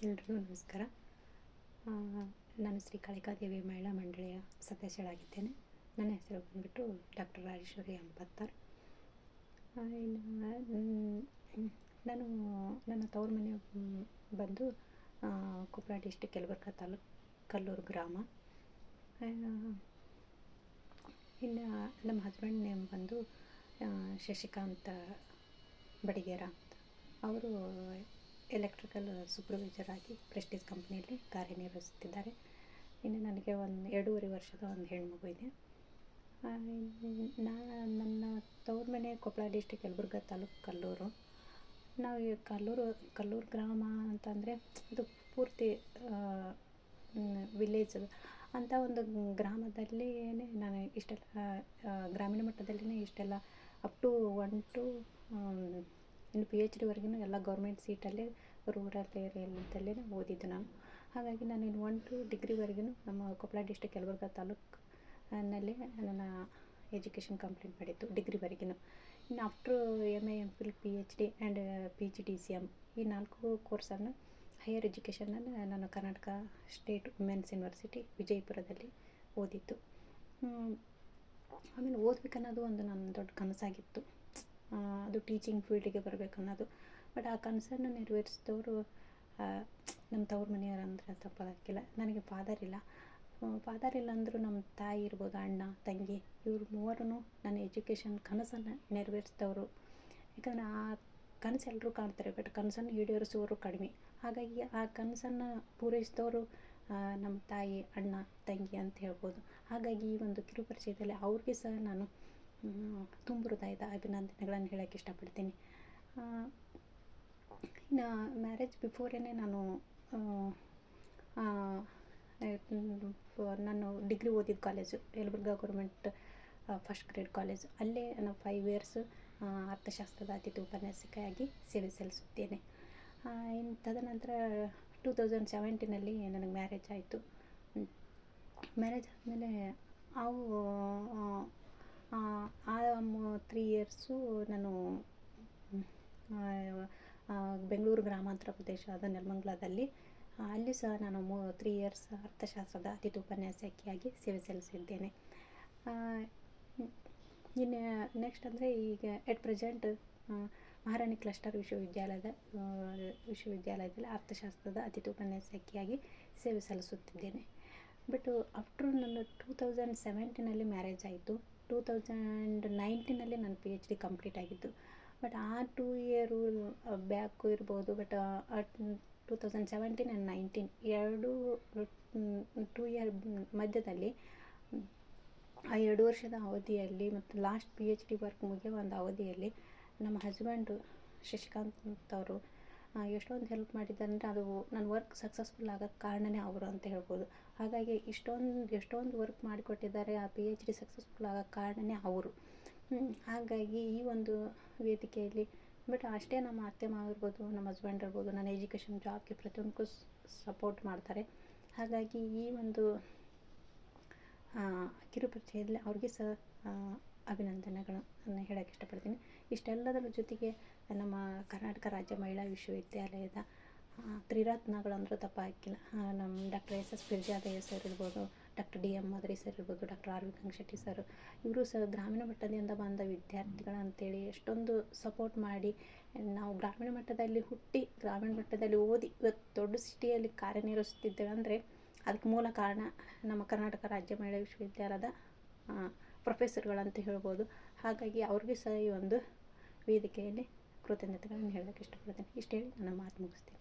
ಎಲ್ರಿಗೂ ನಮಸ್ಕಾರ. ನಾನು ಶ್ರೀ ಕಾಳಿಕಾದೇವಿ ಮಹಿಳಾ ಮಂಡಳಿಯ ಸದಸ್ಯಳಾಗಿದ್ದೇನೆ. ನನ್ನ ಹೆಸರು ಬಂದುಬಿಟ್ಟು ಡಾಕ್ಟರ್ ರಾಜೇಶ್ವರಿ ಅಂಪತ್ತಾರ್. ನಾನು ನನ್ನ ತವರು ಮನೆ ಬಂದು ಕೊಪ್ಪಳ ಡಿಸ್ಟಿಕ್ ಯಲಬುರ್ಗಾ ತಾಲೂಕು ಕಲ್ಲೂರು ಗ್ರಾಮ. ಇನ್ನು ನಮ್ಮ ಹಸ್ಬೆಂಡ್ ನೇಮ್ ಬಂದು ಶಶಿಕಾಂತ್ ಬಡಿಗೇರ ಅಂತ. ಅವರು ಎಲೆಕ್ಟ್ರಿಕಲ್ ಸೂಪರ್ವೈಸರ್ ಆಗಿ ಪ್ರೆಸ್ಟೀಜ್ ಕಂಪ್ನಿಯಲ್ಲಿ ಕಾರ್ಯನಿರ್ವಹಿಸುತ್ತಿದ್ದಾರೆ. ಇನ್ನು ನನಗೆ 2.5 ವರ್ಷದ ಒಂದು ಹೆಣ್ಮಗು ಇದೆ. ನನ್ನ ತವ್ರ ಮನೆ ಕೊಪ್ಪಳ ಡಿಸ್ಟಿಕ್ ಯಲಬುರ್ಗಾ ತಾಲೂಕು ಕಲ್ಲೂರು. ನಾವು ಈ ಕಲ್ಲೂರು ಗ್ರಾಮ ಅಂತಂದರೆ ಇದು ಪೂರ್ತಿ ವಿಲೇಜ್ ಅಂಥ ಒಂದು ಗ್ರಾಮದಲ್ಲಿ ನಾನು ಇಷ್ಟೆಲ್ಲ ಗ್ರಾಮೀಣ ಮಟ್ಟದಲ್ಲಿನೇ ಇಷ್ಟೆಲ್ಲ ಅಪ್ ಟು 1 to ಇನ್ನು PhD ವರೆಗೂ ಎಲ್ಲ ಗೌರ್ಮೆಂಟ್ ಸೀಟಲ್ಲಿ ರೂರಲ್ ಏರಿಯಾದಲ್ಲೇ ಓದಿದ್ದು ನಾನು. ಹಾಗಾಗಿ ನಾನು ಇನ್ನು 1 to ಡಿಗ್ರಿವರೆಗೂ ನಮ್ಮ ಕೊಪ್ಪಳ ಡಿಸ್ಟಿಕ್ ಯಲಬುರ್ಗಾ ತಾಲೂಕಿನಲ್ಲಿ ನನ್ನ ಎಜುಕೇಷನ್ ಕಂಪ್ಲೀಟ್ ಮಾಡಿದ್ದು ಡಿಗ್ರಿವರೆಗೂ. ಇನ್ನು ಆಫ್ಟ್ರು MA MPhil PhD and PGDCM ಈ 4 ಕೋರ್ಸನ್ನು ಹೈಯರ್ ಎಜುಕೇಷನನ್ನು ನಾನು ಕರ್ನಾಟಕ ಸ್ಟೇಟ್ ವುಮೆನ್ಸ್ ಯೂನಿವರ್ಸಿಟಿ ವಿಜಯಪುರದಲ್ಲಿ ಓದಿದ್ದು. ಆಮೇಲೆ ಓದಬೇಕನ್ನೋದು ಒಂದು ನನ್ನ ದೊಡ್ಡ ಕನಸಾಗಿತ್ತು. ಅದು ಟೀಚಿಂಗ್ ಫೀಲ್ಡಿಗೆ ಬರಬೇಕನ್ನೋದು. ಬಟ್ ಆ ಕನಸನ್ನು ನೆರವೇರಿಸಿದವರು ನಮ್ಮ ತವ್ರ ಮನೆಯವರು ಅಂದರೆ ತಪ್ಪಾಗಿಲ್ಲ. ನನಗೆ ಫಾದರ್ ಇಲ್ಲ ಅಂದರೂ ನಮ್ಮ ತಾಯಿ ಇರ್ಬೋದು, ಅಣ್ಣ ತಂಗಿ, ಇವ್ರು ಮೂವರೂ ನನ್ನ ಎಜುಕೇಷನ್ ಕನಸನ್ನು ನೆರವೇರಿಸಿದವರು. ಯಾಕಂದರೆ ಆ ಕನಸು ಎಲ್ಲರೂ ಕಾಣ್ತಾರೆ, ಬಟ್ ಕನಸನ್ನು ಈಡೇರಿಸುವವರು ಕಡಿಮೆ. ಹಾಗಾಗಿ ಆ ಕನಸನ್ನು ಪೂರೈಸಿದವರು ನಮ್ಮ ತಾಯಿ, ಅಣ್ಣ, ತಂಗಿ ಅಂತ ಹೇಳ್ಬೋದು. ಹಾಗಾಗಿ ಈ ಒಂದು ಕಿರುಪರಿಚಯದಲ್ಲಿ ಅವ್ರಿಗೆ ಸಹ ನಾನು ತುಂಬ ಹೃದಯದ ಅಭಿನಂದನೆಗಳನ್ನು ಹೇಳೋಕ್ಕೆ ಇಷ್ಟಪಡ್ತೀನಿ. ಇನ್ನು ಮ್ಯಾರೇಜ್ ಬಿಫೋರೇ ನಾನು ಡಿಗ್ರಿ ಓದಿದ college Yelburga government first grade college. ಅಲ್ಲೇ ನಾನು 5 years ಅರ್ಥಶಾಸ್ತ್ರದ ಅತಿಥಿ ಉಪನ್ಯಾಸಕಿಯಾಗಿ ಸೇವೆ ಸಲ್ಲಿಸುತ್ತೇನೆ. ಇನ್ನು ತದನಂತರ 2017 ನನಗೆ ಮ್ಯಾರೇಜ್ ಆಯಿತು. ಮ್ಯಾರೇಜ್ ಆದಮೇಲೆ ಅವು 3 years ನಾನು ಬೆಂಗಳೂರು ಗ್ರಾಮಾಂತರ ಪ್ರದೇಶದ ನೆಲಮಂಗಲದಲ್ಲಿ ಅಲ್ಲಿ ಸಹ ನಾನು 3 years ಅರ್ಥಶಾಸ್ತ್ರದ ಅತಿಥಿ ಉಪನ್ಯಾಸಕಿಯಾಗಿ ಸೇವೆ ಸಲ್ಲಿಸಿದ್ದೇನೆ. ಇನ್ನು ನೆಕ್ಸ್ಟ್ ಅಂದರೆ ಈಗ ಎಟ್ ಪ್ರೆಸೆಂಟ್ ಮಹಾರಾಣಿ ಕ್ಲಸ್ಟರ್ ವಿಶ್ವವಿದ್ಯಾಲಯದಲ್ಲಿ ಅರ್ಥಶಾಸ್ತ್ರದ ಅತಿಥಿ ಉಪನ್ಯಾಸಕಿಯಾಗಿ ಸೇವೆ ಸಲ್ಲಿಸುತ್ತಿದ್ದೇನೆ. ಬಟ್ ಆಫ್ಟ್ರು ನನ್ನ 2017 ಮ್ಯಾರೇಜ್ ಆಯಿತು. 2019 ನನ್ನ PhD ಕಂಪ್ಲೀಟ್ ಆಗಿದ್ದು. ಬಟ್ ಆ 2 year ಬ್ಯಾಕು ಇರ್ಬೋದು. ಬಟ್ 2017 and 2019 2 year ಮಧ್ಯದಲ್ಲಿ ಆ 2 ವರ್ಷದ ಅವಧಿಯಲ್ಲಿ ಮತ್ತು ಲಾಸ್ಟ್ PhD ವರ್ಕ್ ಮುಗಿಯೋ ಒಂದು ಅವಧಿಯಲ್ಲಿ ನಮ್ಮ ಹಸ್ಬೆಂಡು ಶಶಿಕಾಂತ್ ಅವರು ಎಷ್ಟೊಂದು ಹೆಲ್ಪ್ ಮಾಡಿದ್ದಾರೆ ಅಂದರೆ ಅದು ನನ್ನ ವರ್ಕ್ ಸಕ್ಸಸ್ಫುಲ್ ಆಗೋಕ್ಕೆ ಕಾರಣನೇ ಅವರು ಅಂತ ಹೇಳ್ಬೋದು. ಹಾಗಾಗಿ ಎಷ್ಟೊಂದು ವರ್ಕ್ ಮಾಡಿಕೊಟ್ಟಿದ್ದಾರೆ. ಆ PhD ಸಕ್ಸಸ್ಫುಲ್ ಆಗೋಕ್ಕೆ ಕಾರಣನೇ ಅವರು. ಹಾಗಾಗಿ ಈ ಒಂದು ವೇದಿಕೆಯಲ್ಲಿ ಬಟ್ ಅಷ್ಟೇ ನಮ್ಮ ಅತ್ತೆ ಮಾವ ಇರ್ಬೋದು, ನಮ್ಮ ಹಸ್ಬೆಂಡ್ ಇರ್ಬೋದು, ನನ್ನ ಎಜುಕೇಷನ್ ಜಾಬ್ಗೆ ಪ್ರತಿಯೊಂದಕ್ಕೂ ಸಪೋರ್ಟ್ ಮಾಡ್ತಾರೆ. ಹಾಗಾಗಿ ಈ ಒಂದು ಕಿರುಪರಿಚಯದಲ್ಲಿ ಅವ್ರಿಗೆ ಸಹ ಅಭಿನಂದನೆಗಳನ್ನು ಹೇಳೋಕ್ಕೆ ಇಷ್ಟಪಡ್ತೀನಿ. ಇಷ್ಟೆಲ್ಲದರ ಜೊತೆಗೆ ನಮ್ಮ ಕರ್ನಾಟಕ ರಾಜ್ಯ ಮಹಿಳಾ ವಿಶ್ವವಿದ್ಯಾಲಯದ ತ್ರಿರತ್ನಗಳು ಅಂದರೂ ತಪ್ಪಾಗಿಲ್ಲ. ನಮ್ಮ ಡಾಕ್ಟರ್ SS ಪಿರ್ಜಾದ ಸರ್ ಇರ್ಬೋದು, ಡಾಕ್ಟರ್ DM ಮದರಿ ಸರ್ ಇರ್ಬೋದು, ಡಾಕ್ಟರ್ RV ಗಂಗಶೆಟ್ಟಿ ಸರ್, ಇವರು ಸಹ ಗ್ರಾಮೀಣ ಮಟ್ಟದಿಂದ ಬಂದ ವಿದ್ಯಾರ್ಥಿಗಳಂತೇಳಿ ಎಷ್ಟೊಂದು ಸಪೋರ್ಟ್ ಮಾಡಿ ನಾವು ಗ್ರಾಮೀಣ ಮಟ್ಟದಲ್ಲಿ ಹುಟ್ಟಿ ಗ್ರಾಮೀಣ ಮಟ್ಟದಲ್ಲಿ ಓದಿ ಇವತ್ತು ದೊಡ್ಡ ಸಿಟಿಯಲ್ಲಿ ಕಾರ್ಯನಿರ್ವಹಿಸುತ್ತಿದ್ದೇವೆ ಅಂದರೆ ಅದಕ್ಕೆ ಮೂಲ ಕಾರಣ ನಮ್ಮ ಕರ್ನಾಟಕ ರಾಜ್ಯ ಮಹಿಳಾ ವಿಶ್ವವಿದ್ಯಾಲಯದ ಪ್ರೊಫೆಸರ್ಗಳಂತ ಹೇಳ್ಬೋದು. ಹಾಗಾಗಿ ಅವ್ರಿಗೆ ಸಹ ಈ ಒಂದು ವೇದಿಕೆಯಲ್ಲಿ ಕೃತಜ್ಞತೆಗಳನ್ನು ಹೇಳೋಕ್ಕೆ ಇಷ್ಟಪಡ್ತೀನಿ. ಇಷ್ಟು ಹೇಳಿ ನನ್ನ ಮಾತು ಮುಗಿಸ್ತೀನಿ.